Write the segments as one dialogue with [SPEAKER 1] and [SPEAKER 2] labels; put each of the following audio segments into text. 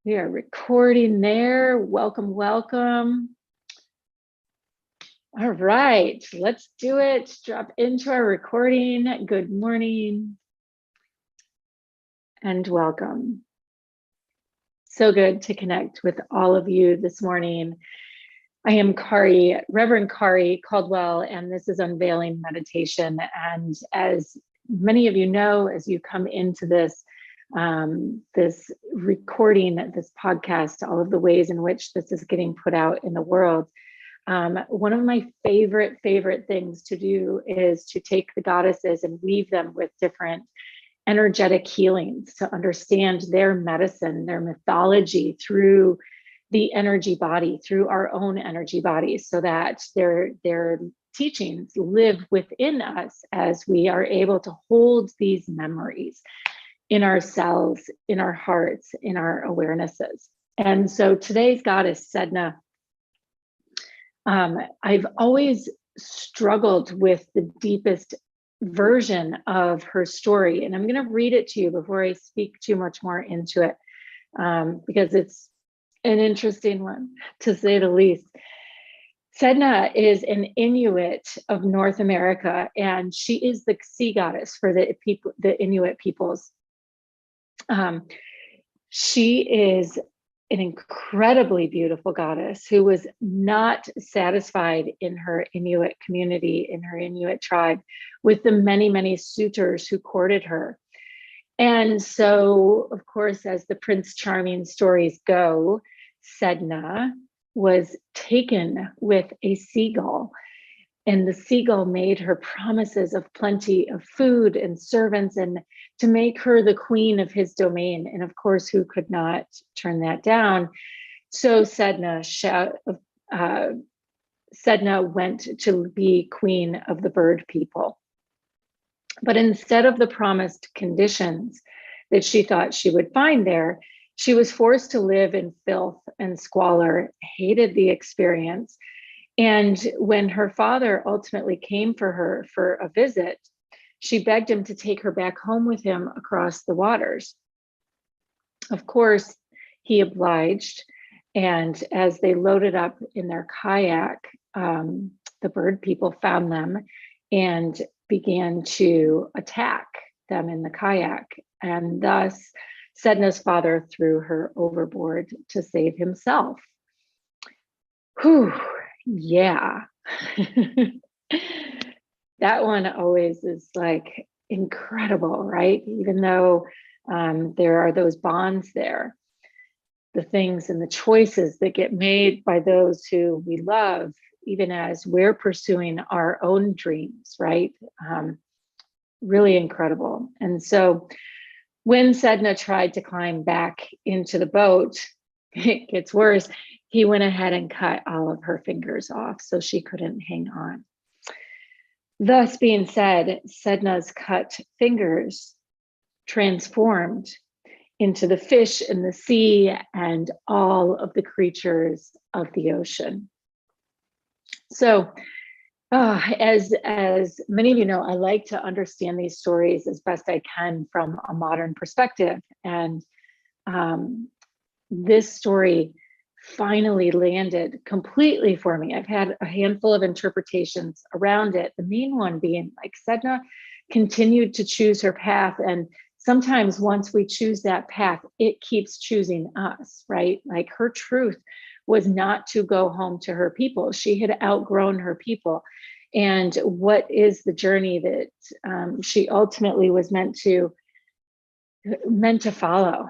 [SPEAKER 1] We are recording there. Welcome, welcome. All right, let's do it. Drop into our recording. Good morning and welcome. So good to connect with all of you this morning. I am Kari, Reverend Kari Caldwell, and this is Unveiling Meditation. And as many of you know, as you come into this recording, this podcast, all of the ways in which this is getting put out in the world, one of my favorite things to do is to take the goddesses and weave them with different energetic healings to understand their medicine, their mythology through the energy body, through our own energy bodies, so that their teachings live within us as we are able to hold these memories in our cells, in our hearts, in our awarenesses. And so today's goddess, Sedna, I've always struggled with the deepest version of her story. And I'm going to read it to you before I speak too much more into it, because it's an interesting one, to say the least. Sedna is an Inuit of North America, and she is the sea goddess for the Inuit peoples. She is an incredibly beautiful goddess who was not satisfied in her Inuit community, in her Inuit tribe, with the many suitors who courted her. And so, of course, as the Prince Charming stories go, Sedna was taken with a seagull, and the seagull made her promises of plenty of food and servants and to make her the queen of his domain. And of course, who could not turn that down? So Sedna went to be queen of the bird people. But instead of the promised conditions that she thought she would find there, she was forced to live in filth and squalor, hated the experience. And when her father ultimately came for her for a visit, she begged him to take her back home with him across the waters. Of course, he obliged. And as they loaded up in their kayak, the bird people found them and began to attack them in the kayak. And thus, Sedna's father threw her overboard to save himself. Whew, yeah. That one always is like incredible, right? Even though there are those bonds there, the things and the choices that get made by those who we love, even as we're pursuing our own dreams, right? Really incredible. And so when Sedna tried to climb back into the boat, it gets worse. He went ahead and cut all of her fingers off so she couldn't hang on. Thus being said, Sedna's cut fingers transformed into the fish in the sea and all of the creatures of the ocean. So, as many of you know, I like to understand these stories as best I can from a modern perspective. And this story finally landed completely for me. I've had a handful of interpretations around it. The main one being like Sedna continued to choose her path. And sometimes once we choose that path, it keeps choosing us, right? Like her truth was not to go home to her people. She had outgrown her people. And what is the journey that she ultimately was meant to follow?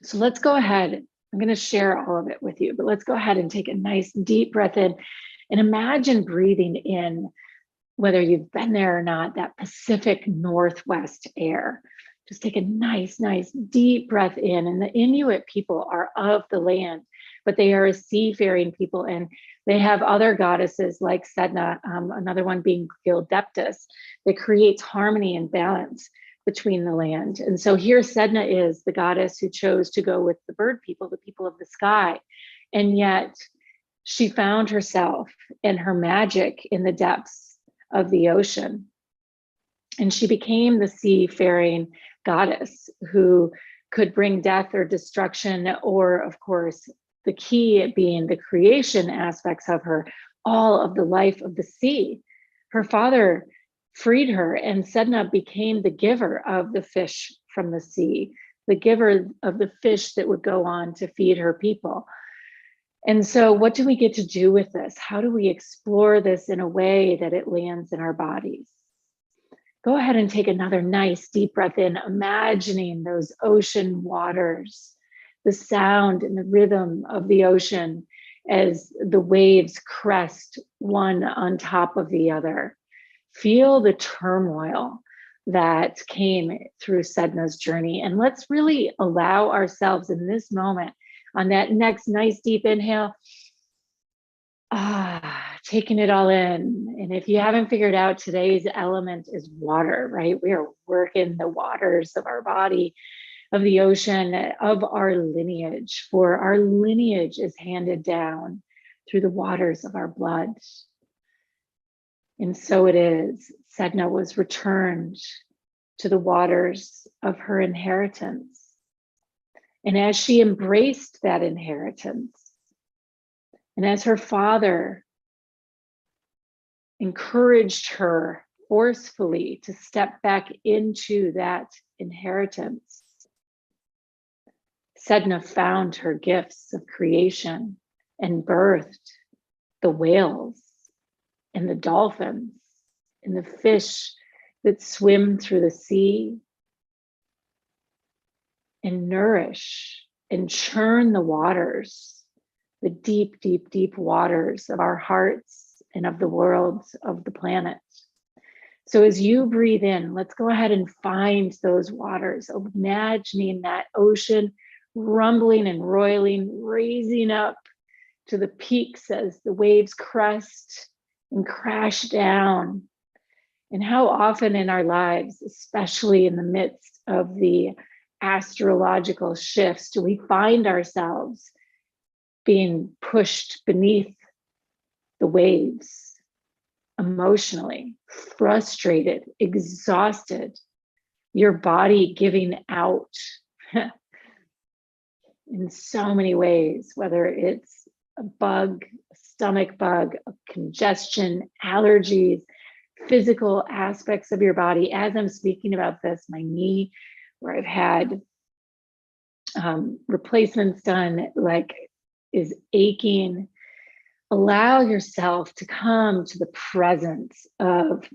[SPEAKER 1] So let's go ahead. I'm going to share all of it with you, but let's go ahead and take a nice deep breath in and imagine breathing in, whether you've been there or not, that Pacific Northwest air. Just take a nice deep breath in. And the Inuit people are of the land, but they are a seafaring people, and they have other goddesses like Sedna, another one being Gildeptis, that creates harmony and balance between the land. And so here Sedna is the goddess who chose to go with the bird people, the people of the sky. And yet she found herself and her magic in the depths of the ocean. And she became the seafaring goddess who could bring death or destruction, or of course, the key being the creation aspects of her, all of the life of the sea. Her father freed her, and Sedna became the giver of the fish from the sea, the giver of the fish that would go on to feed her people. And so what do we get to do with this? How do we explore this in a way that it lands in our bodies? Go ahead and take another nice deep breath in, imagining those ocean waters, the sound and the rhythm of the ocean as the waves crest one on top of the other. Feel the turmoil that came through Sedna's journey. And let's really allow ourselves in this moment, on that next nice deep inhale, taking it all in. And if you haven't figured out, today's element is water, right? We are working the waters of our body, of the ocean, of our lineage, for our lineage is handed down through the waters of our blood. And so it is. Sedna was returned to the waters of her inheritance. And as she embraced that inheritance, and as her father encouraged her forcefully to step back into that inheritance, Sedna found her gifts of creation and birthed the whales and the dolphins and the fish that swim through the sea and nourish and churn the waters, the deep, deep, deep waters of our hearts and of the world, of the planet. So as you breathe in, let's go ahead and find those waters, imagining that ocean rumbling and roiling, raising up to the peaks as the waves crest and crash down. And how often in our lives, especially in the midst of the astrological shifts, do we find ourselves being pushed beneath the waves, emotionally, frustrated, exhausted, your body giving out in so many ways, whether it's a bug, a stomach bug, a congestion, allergies, physical aspects of your body. As I'm speaking about this, my knee, where I've had replacements done, like, is aching. Allow yourself to come to the presence of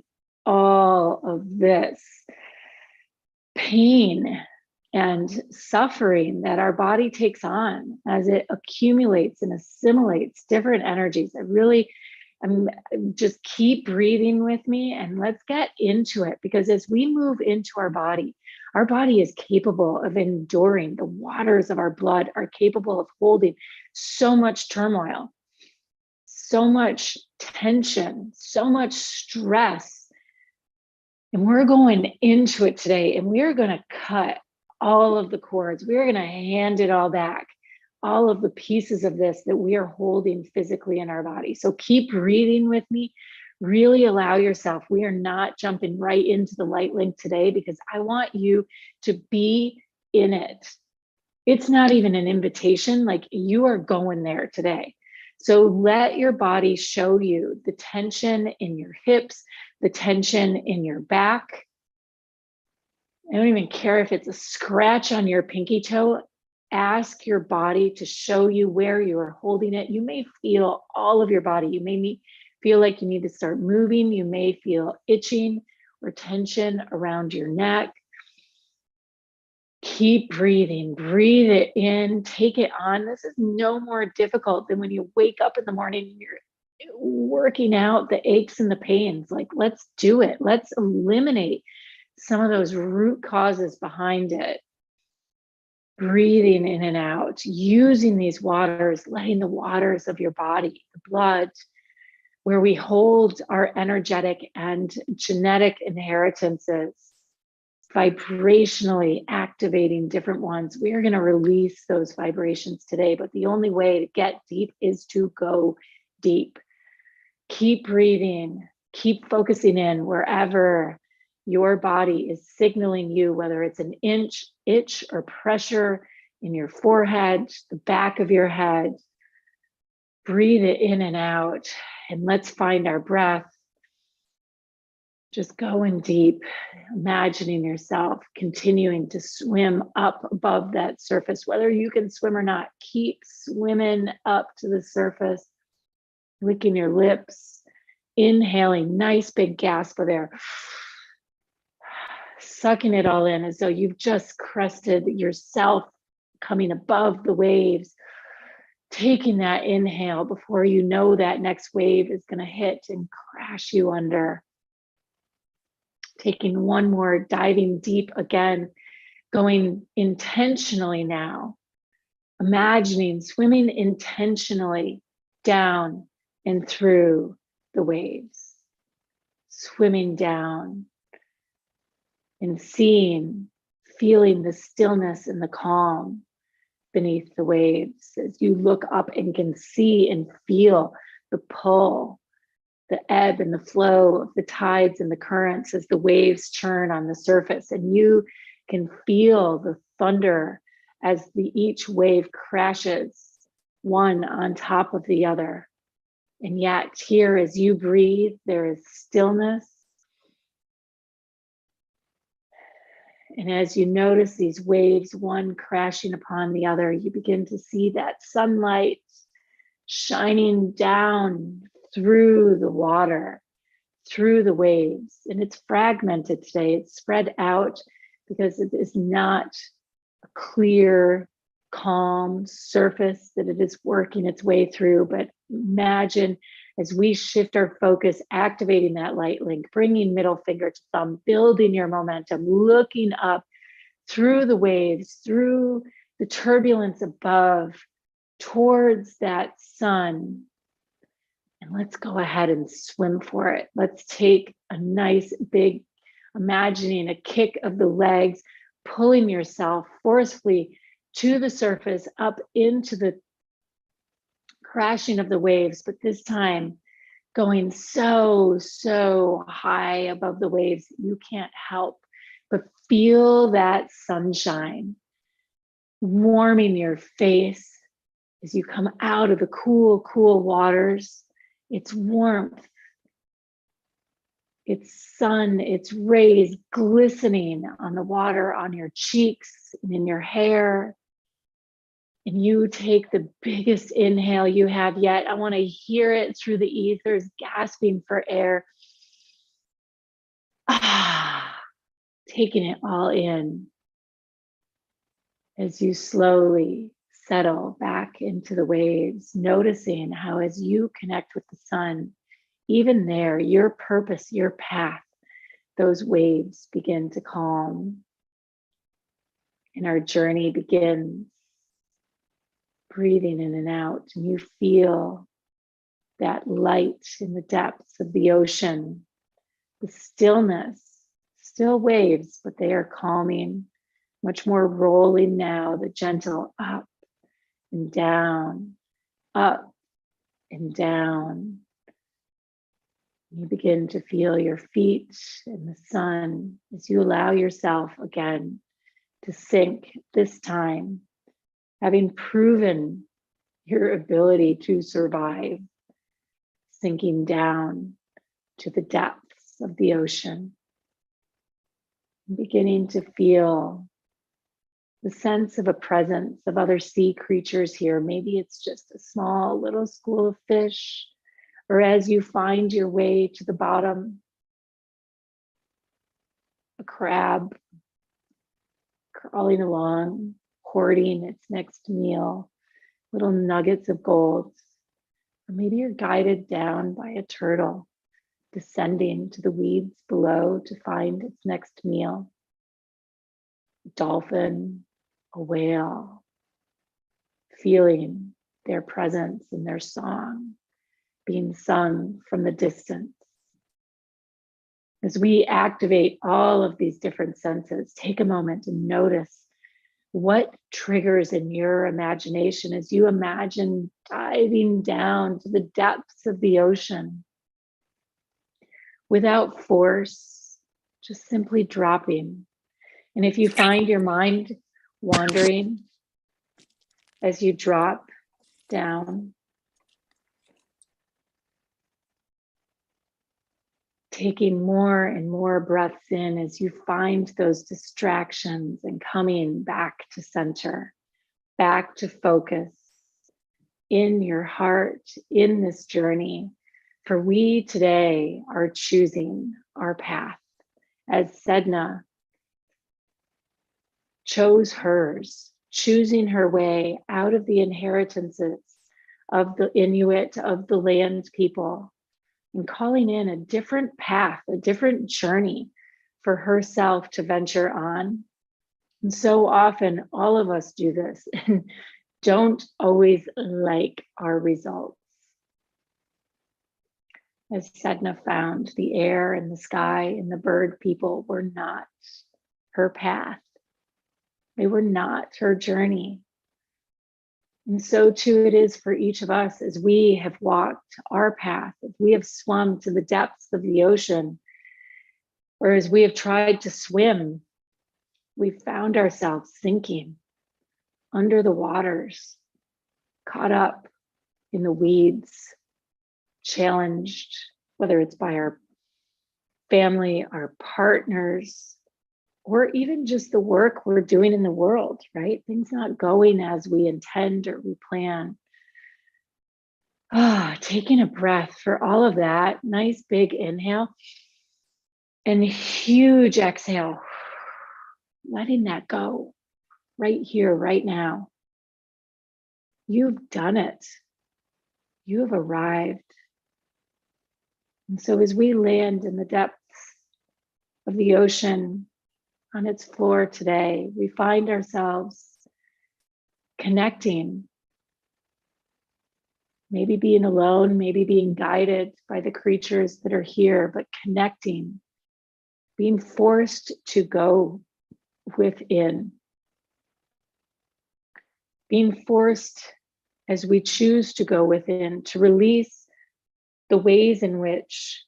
[SPEAKER 1] all of this pain and suffering that our body takes on as it accumulates and assimilates different energies. Just keep breathing with me and let's get into it, because as we move into our body is capable of enduring. The waters of our blood are capable of holding so much turmoil, so much tension, so much stress. And we're going into it today, and we are going to cut all of the cords. We are going to hand it all back, all of the pieces of this that we are holding physically in our body. So keep breathing with me. Really allow yourself. We are not jumping right into the light link today because I want you to be in it. It's not even an invitation, like you are going there today. So let your body show you the tension in your hips, the tension in your back. I don't even care if it's a scratch on your pinky toe. Ask your body to show you where you are holding it. You may feel all of your body. You may feel like you need to start moving. You may feel itching or tension around your neck. Keep breathing, breathe it in, take it on. This is no more difficult than when you wake up in the morning and you're working out the aches and the pains. Like, let's do it. Let's eliminate some of those root causes behind it. Breathing in and out, using these waters, letting the waters of your body, the blood, where we hold our energetic and genetic inheritances, vibrationally activating different ones. We are going to release those vibrations today, but the only way to get deep is to go deep. Keep breathing, keep focusing in wherever Your body is signaling you, whether it's an itch or pressure in your forehead, the back of your head. Breathe it in and out, and let's find our breath. Just going deep, imagining yourself continuing to swim up above that surface, whether you can swim or not. Keep swimming up to the surface, licking your lips, inhaling, nice big gasp of air, sucking it all in as though you've just crested yourself, coming above the waves, taking that inhale before you know that next wave is going to hit and crash you under. Taking one more, diving deep again, going intentionally now, imagining swimming intentionally down and through the waves, swimming down and seeing, feeling the stillness and the calm beneath the waves as you look up and can see and feel the pull, the ebb and the flow of the tides and the currents as the waves churn on the surface. And you can feel the thunder as each wave crashes one on top of the other. And yet here, as you breathe, there is stillness. And as you notice these waves, one crashing upon the other, you begin to see that sunlight shining down through the water, through the waves. And it's fragmented today. It's spread out because it is not a clear, calm surface that it is working its way through. But imagine as we shift our focus, activating that light link, bringing middle finger to thumb, building your momentum, looking up through the waves, through the turbulence above, towards that sun. And let's go ahead and swim for it. Let's take a nice big, imagining a kick of the legs, pulling yourself forcefully to the surface, up into the crashing of the waves, but this time going so high above the waves, you can't help but feel that sunshine warming your face as you come out of the cool waters. It's warmth, it's sun, it's rays glistening on the water, on your cheeks and in your hair. And you take the biggest inhale you have yet. I want to hear it through the ethers, gasping for air. Taking it all in as you slowly settle back into the waves, noticing how as you connect with the sun, even there, your purpose, your path, those waves begin to calm. And our journey begins. Breathing in and out, and you feel that light in the depths of the ocean, the stillness, still waves, but they are calming, much more rolling now, the gentle up and down, up and down. You begin to feel your feet in the sun as you allow yourself again to sink, this time having proven your ability to survive, sinking down to the depths of the ocean, beginning to feel the sense of a presence of other sea creatures here. Maybe it's just a small little school of fish, or as you find your way to the bottom, a crab crawling along, hoarding its next meal, little nuggets of gold. Or maybe you're guided down by a turtle, descending to the weeds below to find its next meal. A dolphin, a whale, feeling their presence and their song being sung from the distance. As we activate all of these different senses, take a moment and notice what triggers in your imagination as you imagine diving down to the depths of the ocean without force, just simply dropping. And if you find your mind wandering as you drop down, taking more and more breaths in as you find those distractions and coming back to center, back to focus in your heart, in this journey. For we today are choosing our path as Sedna chose hers, choosing her way out of the inheritances of the Inuit, of the land people, and calling in a different path, a different journey for herself to venture on. And so often, all of us do this and don't always like our results. As Sedna found, the air and the sky and the bird people were not her path. They were not her journey. And so too it is for each of us as we have walked our path, as we have swum to the depths of the ocean, or as we have tried to swim, we've found ourselves sinking under the waters, caught up in the weeds, challenged, whether it's by our family, our partners, or even just the work we're doing in the world, right? Things not going as we intend or we plan. Taking a breath for all of that. Nice big inhale and huge exhale. Letting that go right here, right now. You've done it. You have arrived. And so as we land in the depths of the ocean on its floor today, we find ourselves connecting, maybe being alone, maybe being guided by the creatures that are here, but connecting, being forced to go within, being forced as we choose to go within to release the ways in which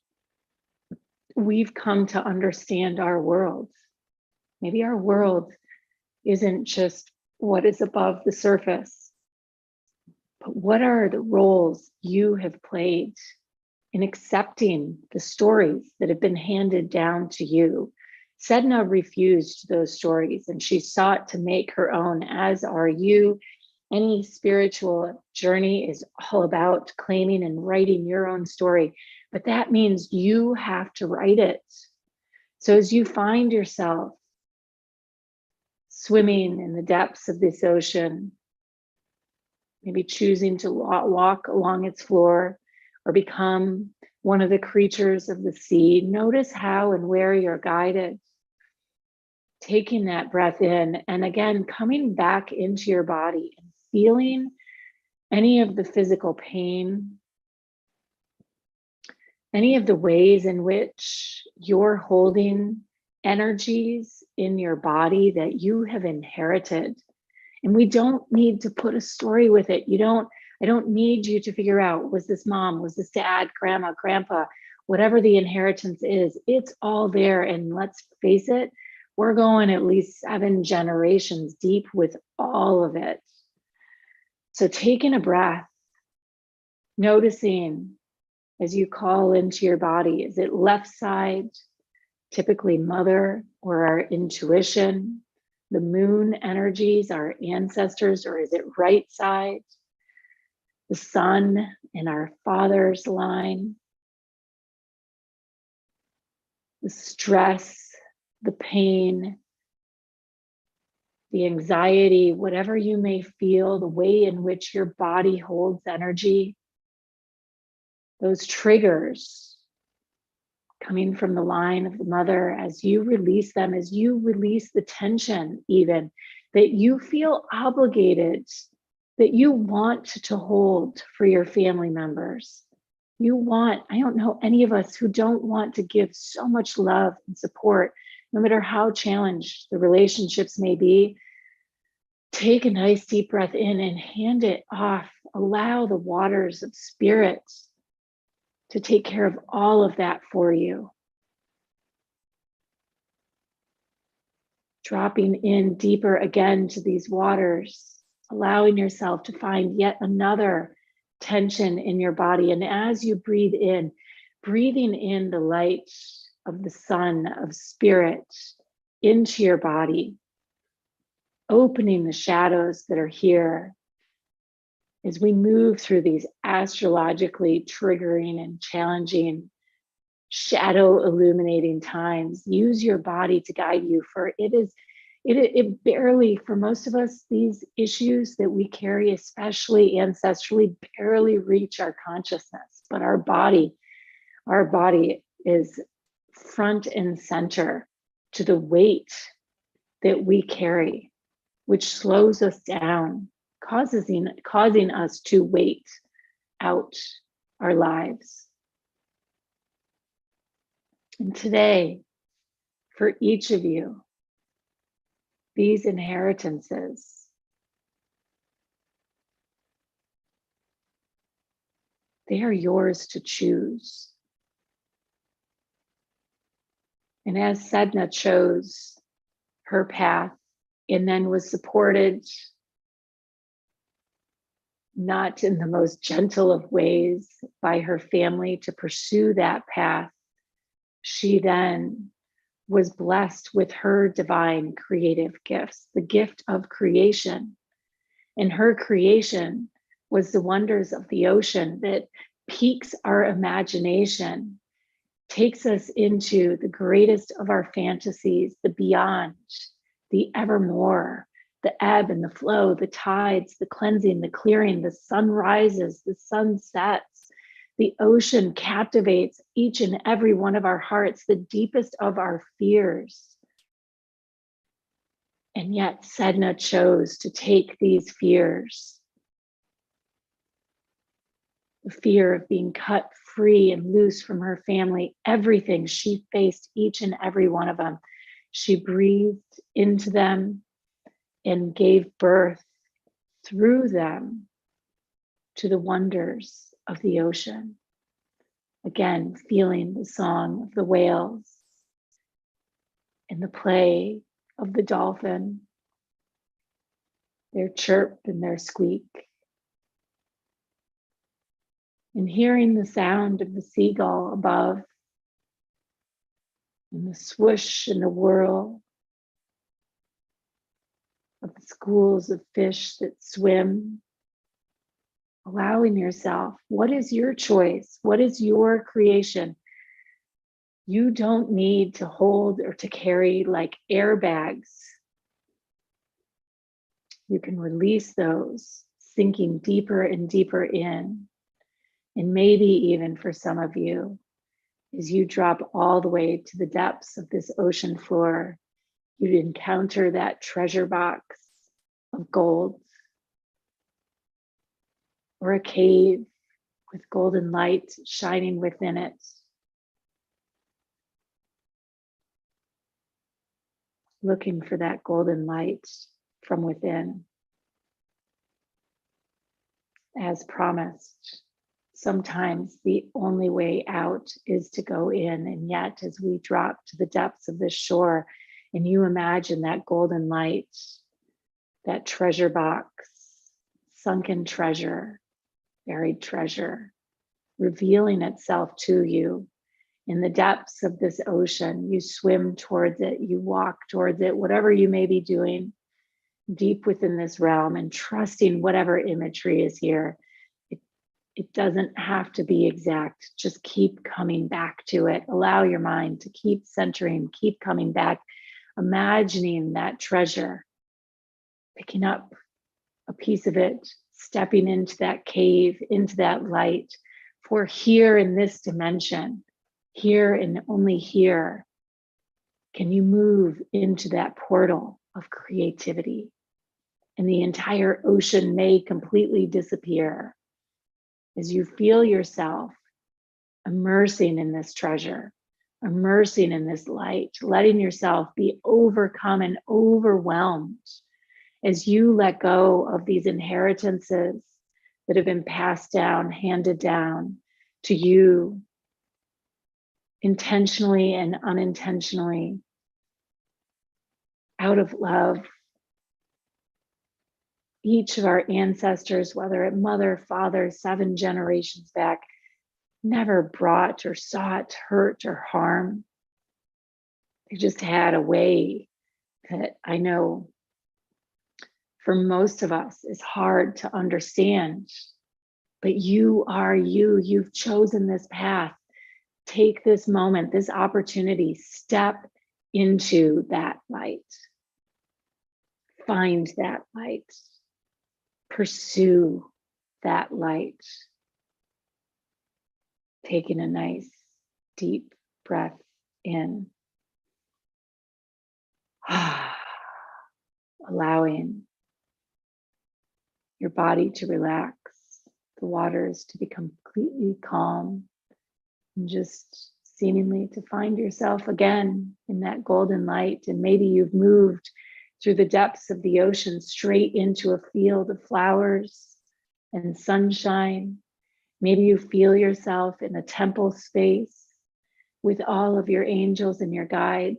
[SPEAKER 1] we've come to understand our world. Maybe our world isn't just what is above the surface, but what are the roles you have played in accepting the stories that have been handed down to you? Sedna refused those stories and she sought to make her own, as are you. Any spiritual journey is all about claiming and writing your own story, but that means you have to write it. So as you find yourself swimming in the depths of this ocean, maybe choosing to walk along its floor or become one of the creatures of the sea, notice how and where you're guided. Taking that breath in and again, coming back into your body and feeling any of the physical pain, any of the ways in which you're holding energies in your body that you have inherited. And we don't need to put a story with it. I don't need you to figure out, was this mom, was this dad, grandma, grandpa, whatever the inheritance is, it's all there. And let's face it, we're going at least 7 generations deep with all of it. So taking a breath, noticing as you call into your body, is it left side, typically mother or our intuition, the moon energies, our ancestors, or is it right side, the sun in our father's line, the stress, the pain, the anxiety, whatever you may feel, the way in which your body holds energy, those triggers coming from the line of the mother, as you release them, as you release the tension even that you feel obligated, that you want to hold for your family members. You want, I don't know any of us who don't want to give so much love and support, no matter how challenged the relationships may be. Take a nice deep breath in and hand it off. Allow the waters of spirit to take care of all of that for you. Dropping in deeper again to these waters, allowing yourself to find yet another tension in your body. And as you breathe in, breathing in the light of the sun, of spirit, into your body, opening the shadows that are here as we move through these astrologically triggering and challenging, shadow illuminating times. Use your body to guide you, for it barely, for most of us, these issues that we carry, especially ancestrally, barely reach our consciousness. But our body is front and center to the weight that we carry, which slows us down, causing us to wait out our lives. And today, for each of you, these inheritances, they are yours to choose. And as Sedna chose her path and then was supported, not in the most gentle of ways, by her family to pursue that path, she then was blessed with her divine creative gifts, the gift of creation. And her creation was the wonders of the ocean that piques our imagination, takes us into the greatest of our fantasies, the beyond, the evermore, the ebb and the flow, the tides, the cleansing, the clearing, the sun rises, the sun sets. The ocean captivates each and every one of our hearts, the deepest of our fears. And yet Sedna chose to take these fears, the fear of being cut free and loose from her family, everything. She faced each and every one of them. She breathed into them and gave birth through them to the wonders of the ocean. Again, feeling the song of the whales and the play of the dolphin, their chirp and their squeak, and hearing the sound of the seagull above, and the swoosh and the whirl of the schools of fish that swim. Allowing yourself, what is your choice? What is your creation? You don't need to hold or to carry like airbags. You can release those, sinking deeper and deeper in. And maybe even for some of you, as you drop all the way to the depths of this ocean floor, you'd encounter that treasure box of gold, or a cave with golden light shining within it. Looking for that golden light from within. As promised, sometimes the only way out is to go in. And yet, as we drop to the depths of this shore, and you imagine that golden light, that treasure box, sunken treasure, buried treasure, revealing itself to you in the depths of this ocean. You swim towards it, you walk towards it, whatever you may be doing deep within this realm, and trusting whatever imagery is here. It doesn't have to be exact. Just keep coming back to it. Allow your mind to keep centering, keep coming back, imagining that treasure, picking up a piece of it, stepping into that cave, into that light. For here in this dimension, here and only here, can you move into that portal of creativity. And the entire ocean may completely disappear as you feel yourself immersing in this treasure, immersing in this light, letting yourself be overcome and overwhelmed as you let go of these inheritances that have been passed down, handed down to you intentionally and unintentionally, out of love. Each of our ancestors, whether it mother, father, 7 generations back, never brought or sought hurt or harm. They just had a way that I know for most of us is hard to understand. But you are you. You've chosen this path. Take this moment, this opportunity, step into that light. Find that light. Pursue that light. Taking a nice deep breath in. Allowing your body to relax, the waters to become completely calm, and just seemingly to find yourself again in that golden light. And maybe you've moved through the depths of the ocean straight into a field of flowers and sunshine. Maybe you feel yourself in a temple space with all of your angels and your guides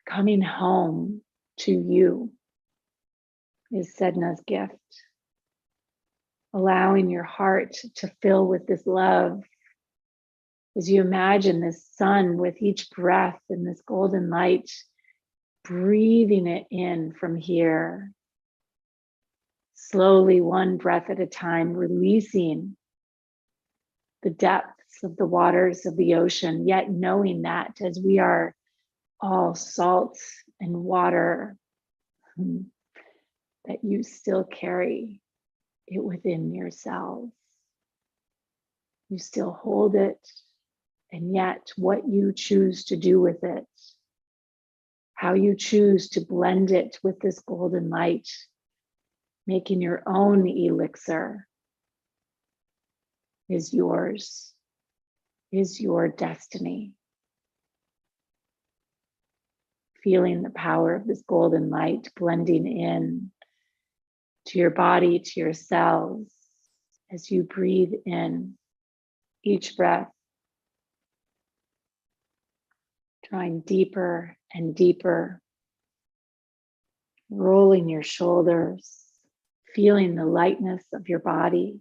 [SPEAKER 1] coming home to you is Sedna's gift. Allowing your heart to fill with this love as you imagine this sun with each breath and this golden light, breathing it in from here. Slowly, one breath at a time, releasing the depths of the waters of the ocean, yet knowing that as we are all salt and water, that you still carry it within yourselves. You still hold it, and yet what you choose to do with it, how you choose to blend it with this golden light, making your own elixir, is yours, is your destiny. Feeling the power of this golden light blending in to your body, to your cells, as you breathe in each breath, drawing deeper and deeper, rolling your shoulders, feeling the lightness of your body.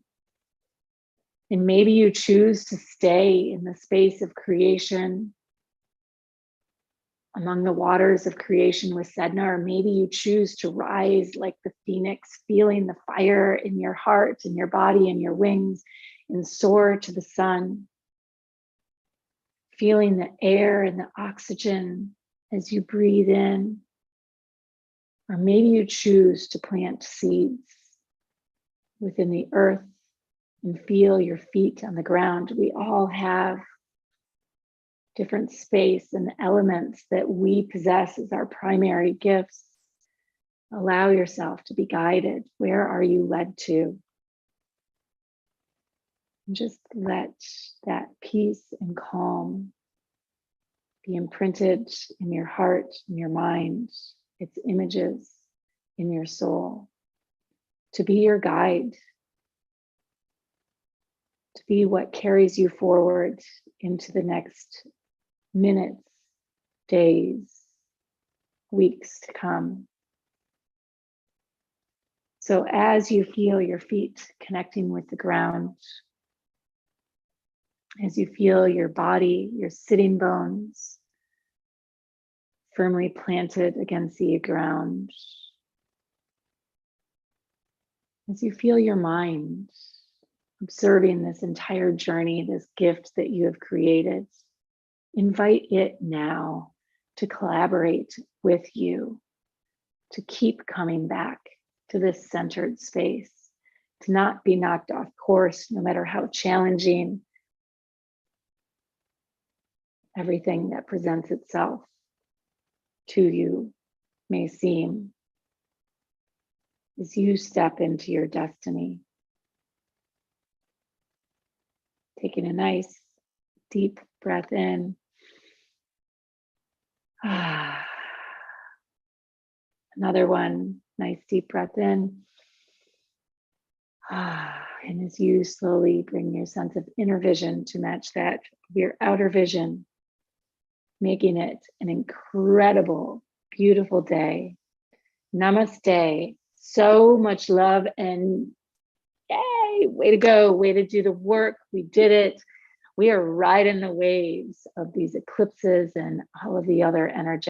[SPEAKER 1] And maybe you choose to stay in the space of creation, among the waters of creation with Sedna, or maybe you choose to rise like the phoenix, feeling the fire in your heart and your body and your wings, and soar to the sun, feeling the air and the oxygen as you breathe in. Or maybe you choose to plant seeds within the earth and feel your feet on the ground. We all have different space and elements that we possess as our primary gifts. Allow yourself to be guided. Where are you led to? And just let that peace and calm be imprinted in your heart, in your mind, its images in your soul, to be your guide, to be what carries you forward into the next minutes, days, weeks to come. So as you feel your feet connecting with the ground, as you feel your body, your sitting bones firmly planted against the ground, as you feel your mind observing this entire journey, this gift that you have created, invite it now to collaborate with you, to keep coming back to this centered space, to not be knocked off course, no matter how challenging everything that presents itself to you may seem, as you step into your destiny. Taking a nice deep breath in. Another one, nice deep breath in. And as you slowly bring your sense of inner vision to match that of your outer vision, making it an incredible beautiful day. Namaste. So much love, and yay, way to go, way to do the work. We did it. We are riding the waves of these eclipses and all of the other energy.